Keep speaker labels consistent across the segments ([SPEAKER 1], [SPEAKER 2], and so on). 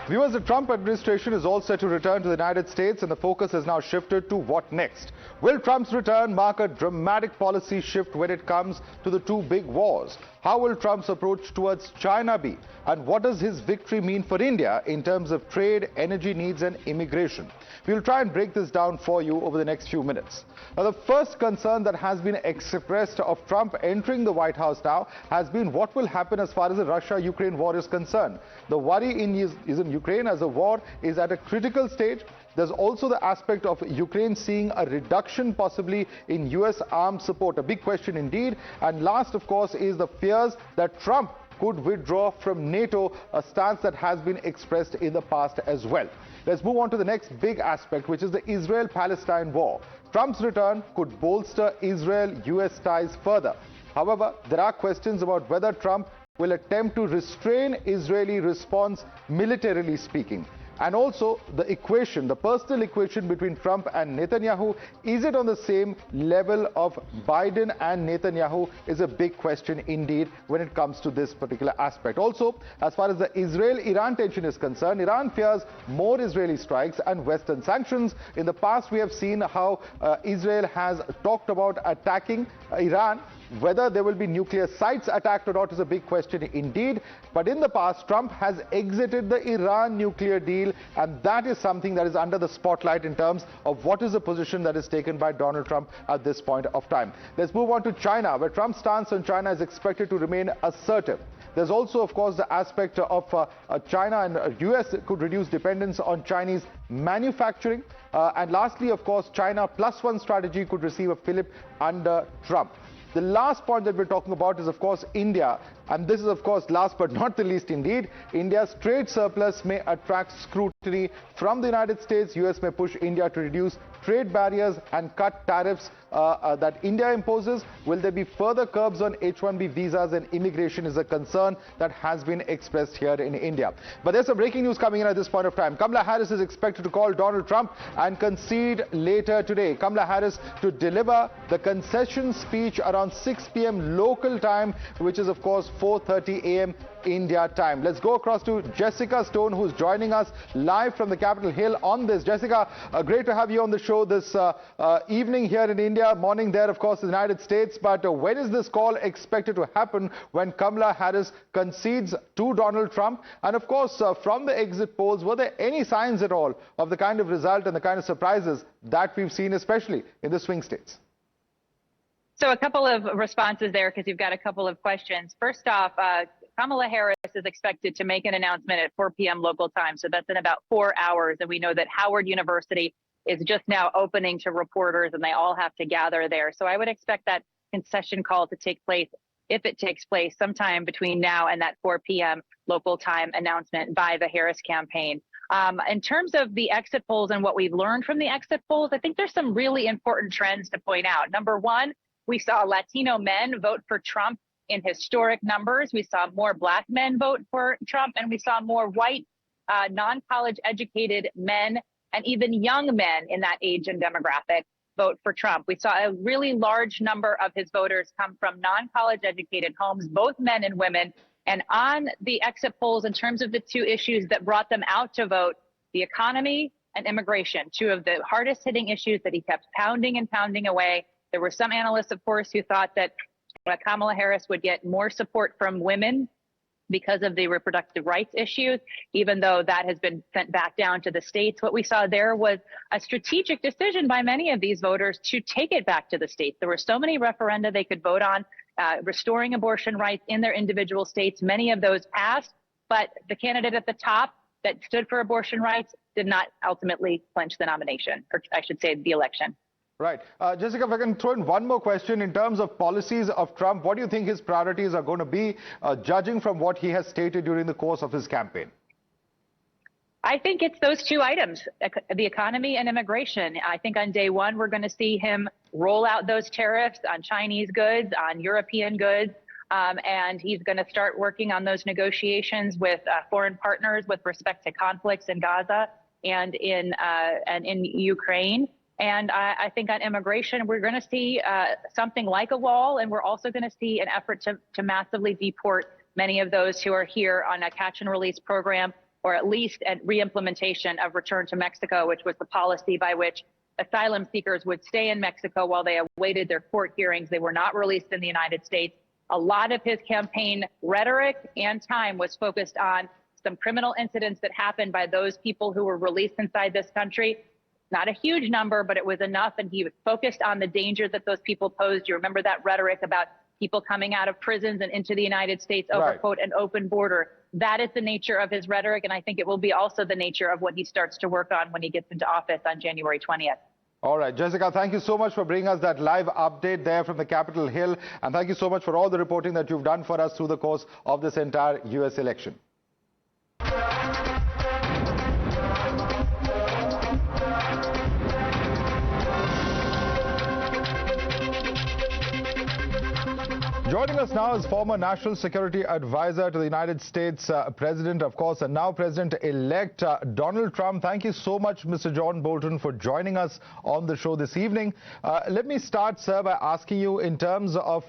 [SPEAKER 1] Viewers, the Trump administration is all set to return to the United States, and the focus has now shifted to what next. Will Trump's return mark a dramatic policy shift when it comes to the two big wars? How will Trump's approach towards China be? And what does his victory mean for India in terms of trade, energy needs and immigration? We'll try and break this down for you over the next few minutes. Now, the first concern that has been expressed of Trump entering the White House now has been what will happen as far as the Russia-Ukraine war is concerned. The worry in Ukraine as the war is at a critical stage. There's also the aspect of Ukraine seeing a reduction possibly in US armed support, a big question indeed. And last, of course, is the fears that Trump could withdraw from NATO, a stance that has been expressed in the past as well. Let's move on to the next big aspect, which is the Israel-Palestine war. Trump's return could bolster Israel-US ties further. However, there are questions about whether Trump will attempt to restrain Israeli response militarily speaking. And also the equation, the personal equation between Trump and Netanyahu, is it on the same level of Biden and Netanyahu, is a big question indeed when it comes to this particular aspect. Also, as far as the Israel-Iran tension is concerned, Iran fears more Israeli strikes and Western sanctions. In the past, we have seen how Israel has talked about attacking Iran. Whether there will be nuclear sites attacked or not is a big question indeed. But in the past, Trump has exited the Iran nuclear deal, and that is something that is under the spotlight in terms of what is the position that is taken by Donald Trump at this point of time. Let's move on to China, where Trump's stance on China is expected to remain assertive. There's also, of course, the aspect of China and US could reduce dependence on Chinese manufacturing. And lastly, of course, China +1 strategy could receive a fillip under Trump. The last point that we're talking about is, of course, India. And this is, of course, last but not the least indeed. India's trade surplus may attract scrutiny from the United States. US may push India to reduce trade barriers and cut tariffs that India imposes. Will there be further curbs on H-1B visas and immigration is a concern that has been expressed here in India. But there's some breaking news coming in at this point of time. Kamala Harris is expected to call Donald Trump and concede later today. Kamala Harris to deliver the concession speech around 6 p.m. local time, which is, of course, 4:30 a.m. India time. Let's go across to Jessica Stone, who's joining us live from the Capitol Hill on this. Jessica, great to have you on the show this evening here in India, morning there, of course, in the United States. But when is this call expected to happen when Kamala Harris concedes to Donald Trump? And of course, from the exit polls, were there any signs at all of the kind of result and the kind of surprises that we've seen, especially in the swing states?
[SPEAKER 2] So a couple of responses there, because you've got a couple of questions. First off, Kamala Harris is expected to make an announcement at 4 p.m. local time. So that's in about 4 hours. And we know that Howard University is just now opening to reporters and they all have to gather there. So I would expect that concession call to take place, if it takes place, sometime between now and that 4 p.m. local time announcement by the Harris campaign. In terms of the exit polls and what we've learned from the exit polls, I think there's some really important trends to point out. Number one, we saw Latino men vote for Trump in historic numbers. We saw more Black men vote for Trump, and we saw more white, non-college educated men and even young men in that age and demographic vote for Trump. We saw a really large number of his voters come from non-college educated homes, both men and women. And on the exit polls, in terms of the two issues that brought them out to vote, the economy and immigration, two of the hardest hitting issues that he kept pounding and pounding away. There were some analysts, of course, who thought that Kamala Harris would get more support from women because of the reproductive rights issues, even though that has been sent back down to the states. What we saw there was a strategic decision by many of these voters to take it back to the states. There were so many referenda they could vote on, restoring abortion rights in their individual states. Many of those passed, but the candidate at the top that stood for abortion rights did not ultimately clinch the nomination, or I should say the election.
[SPEAKER 1] Right. Jessica, if I can throw in one more question in terms of policies of Trump, what do you think his priorities are going to be, judging from what he has stated during the course of his campaign?
[SPEAKER 2] I think it's those two items, the economy and immigration. I think on day one, we're going to see him roll out those tariffs on Chinese goods, on European goods, and he's going to start working on those negotiations with foreign partners with respect to conflicts in Gaza and in Ukraine. And I think on immigration, we're going to see something like a wall, and we're also going to see an effort to massively deport many of those who are here on a catch and release program or at least at re-implementation of return to Mexico, which was the policy by which asylum seekers would stay in Mexico while they awaited their court hearings. They were not released in the United States. A lot of his campaign rhetoric and time was focused on some criminal incidents that happened by those people who were released inside this country. Not a huge number, but it was enough. And he was focused on the danger that those people posed. You remember that rhetoric about people coming out of prisons and into the United States over,
[SPEAKER 1] Right.
[SPEAKER 2] quote, an open border. That is the nature of his rhetoric. And I think it will be also the nature of what he starts to work on when he gets into office on January 20th.
[SPEAKER 1] All right, Jessica, thank you so much for bringing us that live update there from the Capitol Hill. And thank you so much for all the reporting that you've done for us through the course of this entire U.S. election. Joining us now is former National Security Advisor to the United States President, of course, and now President-elect Donald Trump. Thank you so much, Mr. John Bolton, for joining us on the show this evening. Let me start, sir, by asking you in terms of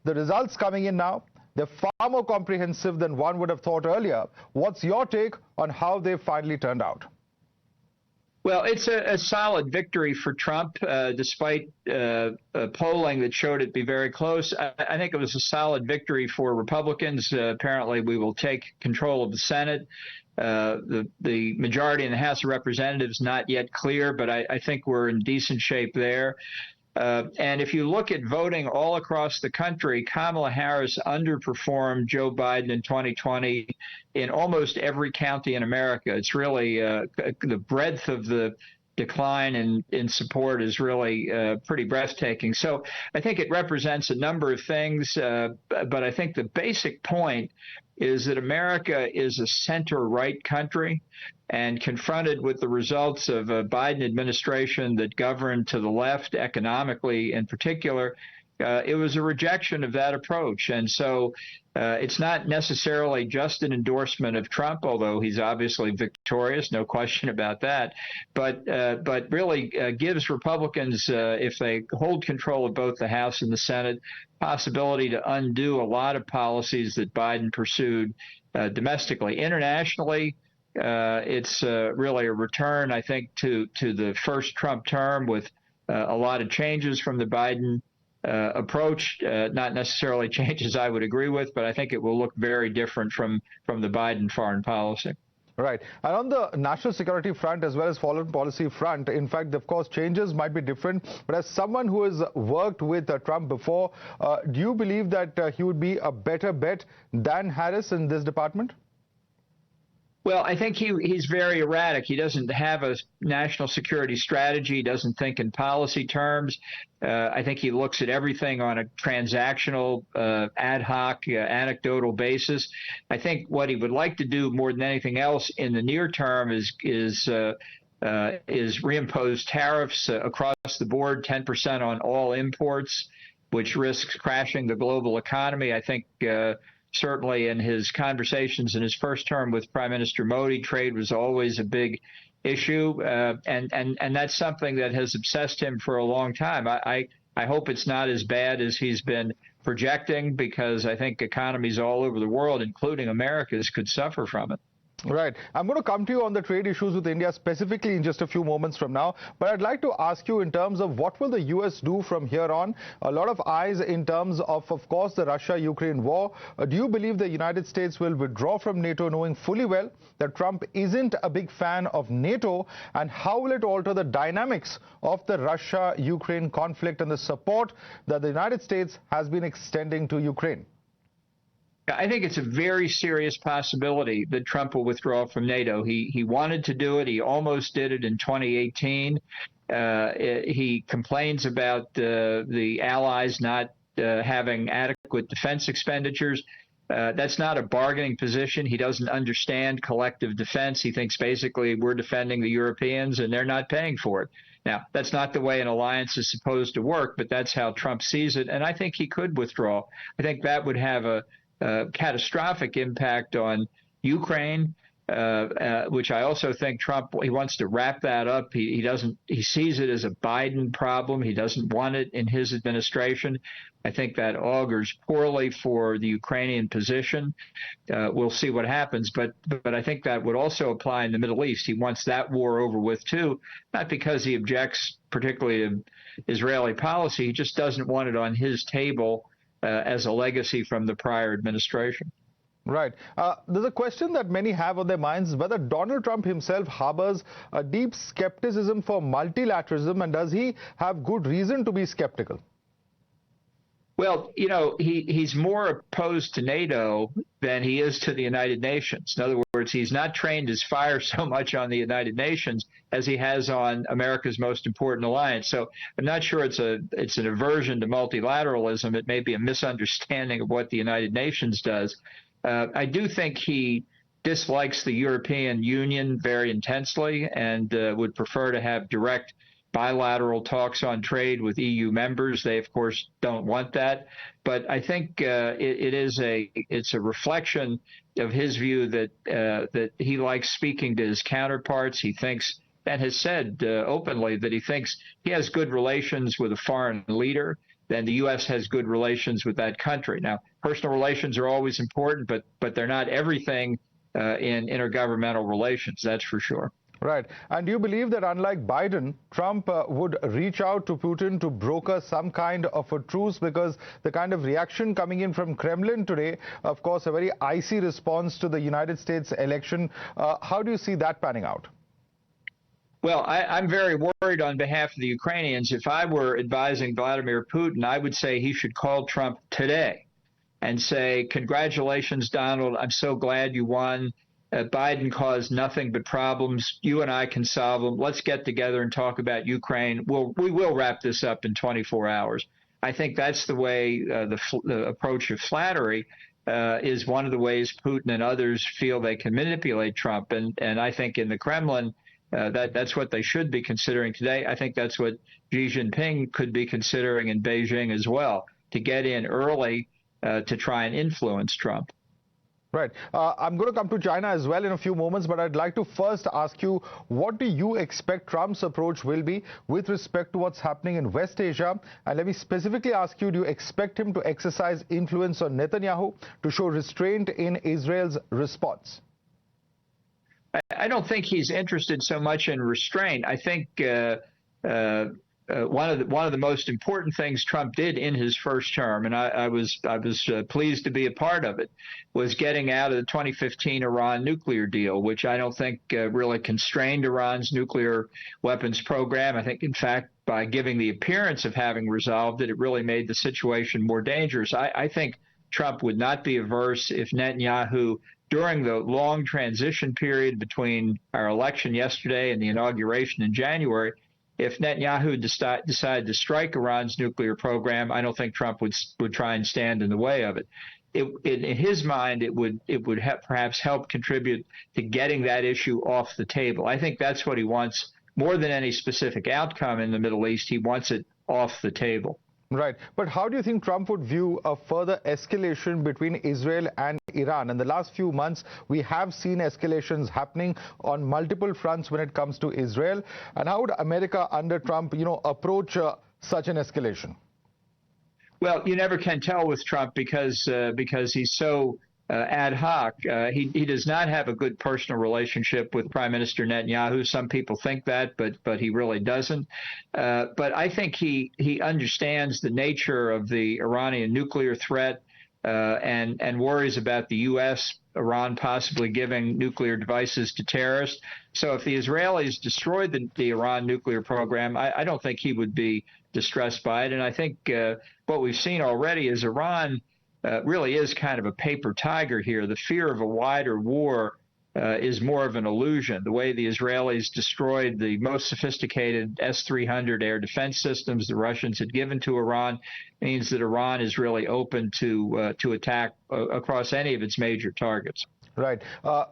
[SPEAKER 1] the results coming in now. They're far more comprehensive than one would have thought earlier. What's your take on how they finally turned out?
[SPEAKER 3] Well, it's a solid victory for Trump, despite polling that showed it be very close. I think it was a solid victory for Republicans. Apparently, we will take control of the Senate. The majority in the House of Representatives not yet clear, but I think we're in decent shape there. And if you look at voting all across the country, Kamala Harris underperformed Joe Biden in 2020 in almost every county in America. It's really the breadth of the decline in support is really pretty breathtaking. So I think it represents a number of things, but I think the basic point is that America is a center-right country, and confronted with the results of a Biden administration that governed to the left economically in particular, it was a rejection of that approach. And so it's not necessarily just an endorsement of Trump, although he's obviously victorious, no question about that, but really gives Republicans, if they hold control of both the House and the Senate, possibility to undo a lot of policies that Biden pursued domestically. Internationally, it's really a return, I think, to the first Trump term with a lot of changes from the Biden approach, not necessarily changes I would agree with, but I think it will look very different from the Biden foreign policy.
[SPEAKER 1] Right. And on the national security front as well as foreign policy front, in fact, of course, changes might be different. But as someone who has worked with Trump before, do you believe that he would be a better bet than Harris in this department?
[SPEAKER 3] Well, I think he's very erratic. He doesn't have a national security strategy. He doesn't think in policy terms. I think he looks at everything on a transactional, ad hoc, anecdotal basis. I think what he would like to do more than anything else in the near term is reimpose tariffs across the board, 10% on all imports, which risks crashing the global economy. I think certainly in his conversations in his first term with Prime Minister Modi, trade was always a big issue, and that's something that has obsessed him for a long time. I hope it's not as bad as he's been projecting, because I think economies all over the world, including America's, could suffer from it.
[SPEAKER 1] Right. I'm going to come to you on the trade issues with India specifically in just a few moments from now. But I'd like to ask you in terms of what will the U.S. do from here on? A lot of eyes in terms of course, the Russia-Ukraine war. Do you believe the United States will withdraw from NATO, knowing fully well that Trump isn't a big fan of NATO? And how will it alter the dynamics of the Russia-Ukraine conflict and the support that the United States has been extending to Ukraine?
[SPEAKER 3] I think it's a very serious possibility that Trump will withdraw from NATO. He wanted to do it. He almost did it in 2018. He complains about the allies not having adequate defense expenditures. That's not a bargaining position. He doesn't understand collective defense. He thinks basically we're defending the Europeans and they're not paying for it. Now, that's not the way an alliance is supposed to work, but that's how Trump sees it. And I think he could withdraw. I think that would have a catastrophic impact on Ukraine. which I also think Trump, he wants to wrap that up. He sees it as a Biden problem. He doesn't want it in his administration. I think that augurs poorly for the Ukrainian position. We'll see what happens, but I think that would also apply in the Middle East. He wants that war over with too, not because he objects particularly to Israeli policy. He just doesn't want it on his table as a legacy from the prior administration.
[SPEAKER 1] Right. There's a question that many have on their minds whether Donald Trump himself harbors a deep skepticism for multilateralism, and does he have good reason to be skeptical?
[SPEAKER 3] Well, you know, he's more opposed to NATO than he is to the United Nations. In other words, he's not trained his fire so much on the United Nations as he has on America's most important alliance. So I'm not sure it's an aversion to multilateralism. It may be a misunderstanding of what the United Nations does. I do think he dislikes the European Union very intensely and would prefer to have direct bilateral talks on trade with EU members. They, of course, don't want that. But I think it's a reflection of his view that he likes speaking to his counterparts. He thinks, and has said openly, that he thinks he has good relations with a foreign leader, then the U.S. has good relations with that country. Now, personal relations are always important, but they're not everything in intergovernmental relations, that's for sure.
[SPEAKER 1] Right. And do you believe that unlike Biden, Trump would reach out to Putin to broker some kind of a truce? Because the kind of reaction coming in from Kremlin today, of course, a very icy response to the United States election. How do you see that panning out?
[SPEAKER 3] Well, I'm very worried on behalf of the Ukrainians. If I were advising Vladimir Putin, I would say he should call Trump today and say, congratulations, Donald. I'm so glad you won. Biden caused nothing but problems. You and I can solve them. Let's get together and talk about Ukraine. We will wrap this up in 24 hours. I think that's the way the approach of flattery is one of the ways Putin and others feel they can manipulate Trump. And I think in the Kremlin, that's what they should be considering today. I think that's what Xi Jinping could be considering in Beijing as well, to get in early to try and influence Trump.
[SPEAKER 1] Right. I'm going to come to China as well in a few moments, but I'd like to first ask you, what do you expect Trump's approach will be with respect to what's happening in West Asia? And let me specifically ask you, do you expect him to exercise influence on Netanyahu to show restraint in Israel's response?
[SPEAKER 3] I don't think he's interested so much in restraint. I think one of the most important things Trump did in his first term, and I was pleased to be a part of it, was getting out of the 2015 Iran nuclear deal, which I don't think really constrained Iran's nuclear weapons program. I think, in fact, by giving the appearance of having resolved it, it really made the situation more dangerous. I think Trump would not be averse if Netanyahu, during the long transition period between our election yesterday and the inauguration in January, if Netanyahu decided to strike Iran's nuclear program, I don't think Trump would try and stand in the way of it. In his mind, it would perhaps help contribute to getting that issue off the table. I think that's what he wants more than any specific outcome in the Middle East. He wants it off the table.
[SPEAKER 1] Right. But how do you think Trump would view a further escalation between Israel and Iran? In the last few months, we have seen escalations happening on multiple fronts when it comes to Israel. And how would America under Trump, approach such an escalation?
[SPEAKER 3] Well, you never can tell with Trump because he's so ad hoc. He does not have a good personal relationship with Prime Minister Netanyahu. Some people think that, but he really doesn't. But I think he understands the nature of the Iranian nuclear threat and worries about the U.S., Iran possibly giving nuclear devices to terrorists. So if the Israelis destroyed the Iran nuclear program, I don't think he would be distressed by it. And I think what we've seen already is Iran really is kind of a paper tiger here. The fear of a wider war is more of an illusion. The way the Israelis destroyed the most sophisticated S-300 air defense systems the Russians had given to Iran means that Iran is really open to attack across any of its major targets.
[SPEAKER 1] Right.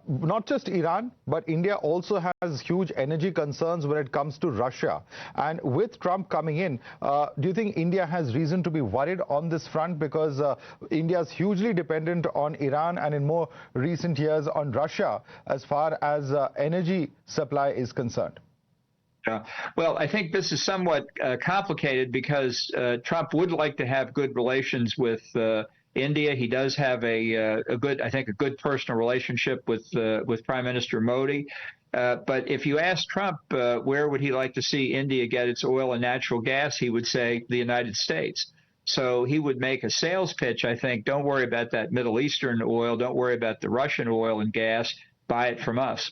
[SPEAKER 1] Not just Iran, but India also has huge energy concerns when it comes to Russia. And with Trump coming in, do you think India has reason to be worried on this front? Because India is hugely dependent on Iran and in more recent years on Russia as far as energy supply is concerned.
[SPEAKER 3] Well, I think this is somewhat complicated because Trump would like to have good relations with India. He does have a good personal relationship with Prime Minister Modi. But if you ask Trump where would he like to see India get its oil and natural gas, he would say the United States. So he would make a sales pitch, I think, don't worry about that Middle Eastern oil, don't worry about the Russian oil and gas, buy it from us.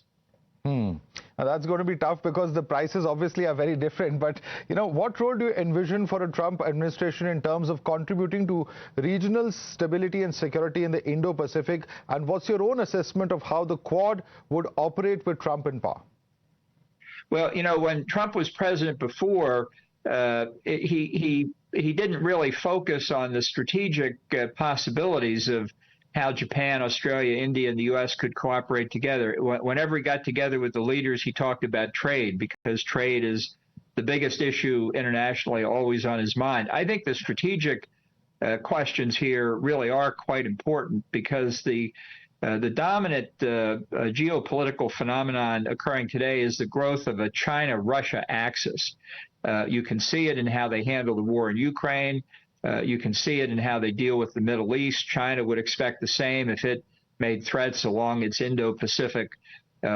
[SPEAKER 1] Now that's going to be tough because the prices obviously are very different. But, what role do you envision for a Trump administration in terms of contributing to regional stability and security in the Indo-Pacific? And what's your own assessment of how the Quad would operate with Trump in power?
[SPEAKER 3] Well, when Trump was president before, he didn't really focus on the strategic possibilities of how Japan, Australia, India, and the U.S. could cooperate together. Whenever he got together with the leaders, he talked about trade because trade is the biggest issue internationally, always on his mind. I think the strategic questions here really are quite important because the dominant geopolitical phenomenon occurring today is the growth of a China-Russia axis. You can see it in how they handle the war in Ukraine. You can see it in how they deal with the Middle East. China would expect the same if it made threats along its Indo-Pacific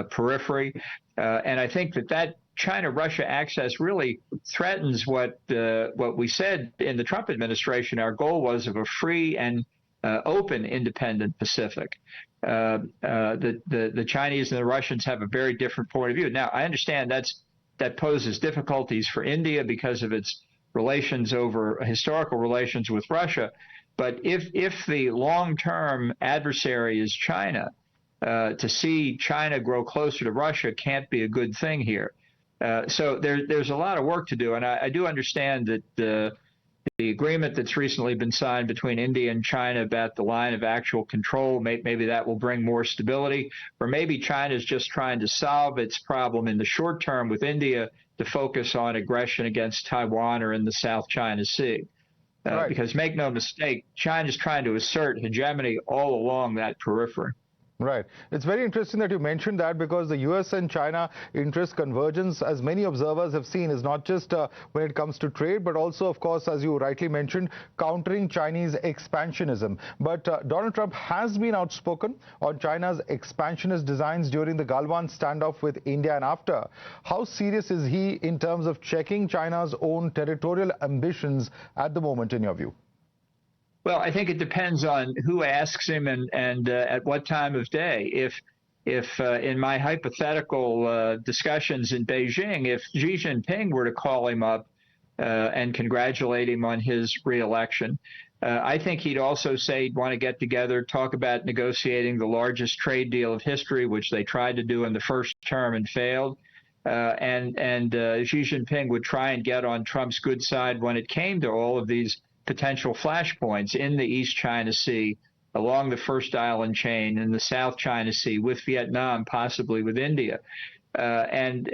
[SPEAKER 3] periphery. And I think that China-Russia axis really threatens what we said in the Trump administration our goal was of a free and open, independent Pacific. The Chinese and the Russians have a very different point of view. Now, I understand that poses difficulties for India because of its historical relations with Russia. But if the long-term adversary is China, to see China grow closer to Russia can't be a good thing here. So there's a lot of work to do. And I do understand that the agreement that's recently been signed between India and China about the line of actual control, maybe that will bring more stability. Or maybe China is just trying to solve its problem in the short term with India to focus on aggression against Taiwan or in the South China Sea. Right. Because make no mistake, China's trying to assert hegemony all along that periphery.
[SPEAKER 1] Right. It's very interesting that you mentioned that because the U.S. and China interest convergence, as many observers have seen, is not just when it comes to trade, but also, of course, as you rightly mentioned, countering Chinese expansionism. But Donald Trump has been outspoken on China's expansionist designs during the Galwan standoff with India and after. How serious is he in terms of checking China's own territorial ambitions at the moment, in your view?
[SPEAKER 3] Well, I think it depends on who asks him and at what time of day. If in my hypothetical discussions in Beijing, if Xi Jinping were to call him up and congratulate him on his reelection, I think he'd also say he'd want to get together, talk about negotiating the largest trade deal of history, which they tried to do in the first term and failed. And Xi Jinping would try and get on Trump's good side when it came to all of these potential flashpoints in the East China Sea, along the first island chain, in the South China Sea, with Vietnam, possibly with India, and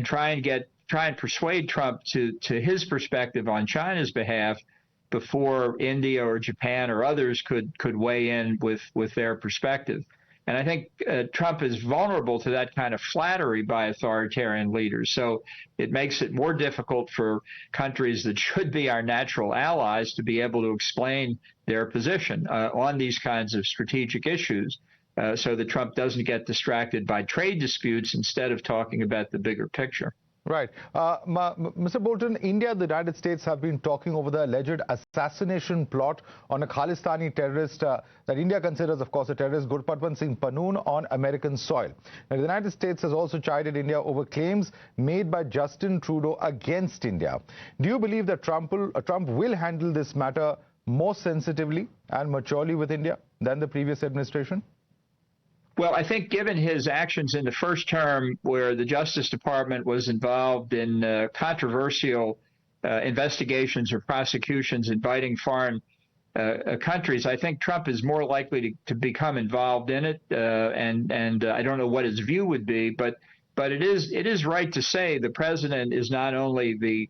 [SPEAKER 3] try and persuade Trump to his perspective on China's behalf before India or Japan or others could weigh in with their perspective. And I think Trump is vulnerable to that kind of flattery by authoritarian leaders. So it makes it more difficult for countries that should be our natural allies to be able to explain their position on these kinds of strategic issues so that Trump doesn't get distracted by trade disputes instead of talking about the bigger picture.
[SPEAKER 1] Right. Mr. Bolton, India and the United States have been talking over the alleged assassination plot on a Khalistani terrorist that India considers, of course, a terrorist, Gurpatwant Singh Pannoon, on American soil. Now, the United States has also chided India over claims made by Justin Trudeau against India. Do you believe that Trump will handle this matter more sensitively and maturely with India than the previous administration?
[SPEAKER 3] Well, I think given his actions in the first term, where the Justice Department was involved in controversial investigations or prosecutions inviting foreign countries. I think Trump is more likely to become involved in it, and I don't know what his view would be, but it is right to say the president is not only the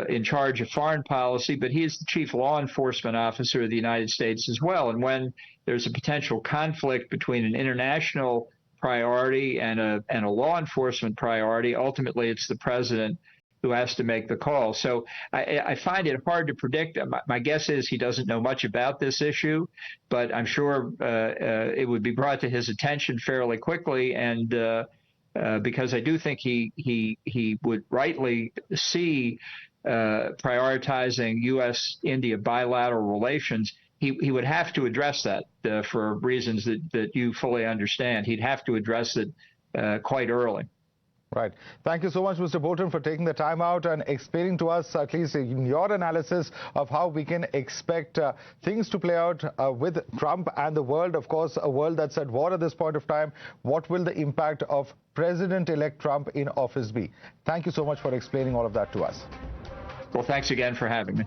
[SPEAKER 3] in charge of foreign policy, but he is the chief law enforcement officer of the United States as well. And when there's a potential conflict between an international priority and a law enforcement priority, ultimately it's the president who has to make the call. So I find it hard to predict. My guess is he doesn't know much about this issue, but I'm sure it would be brought to his attention fairly quickly. And because I do think he would rightly see prioritizing U.S.-India bilateral relations. He would have to address that for reasons that you fully understand. He'd have to address it quite early.
[SPEAKER 1] Right. Thank you so much, Mr. Bolton, for taking the time out and explaining to us, at least in your analysis, of how we can expect things to play out with Trump and the world. Of course, a world that's at war at this point of time. What will the impact of President-elect Trump in office be? Thank you so much for explaining all of that to us.
[SPEAKER 3] Well, thanks again for having me.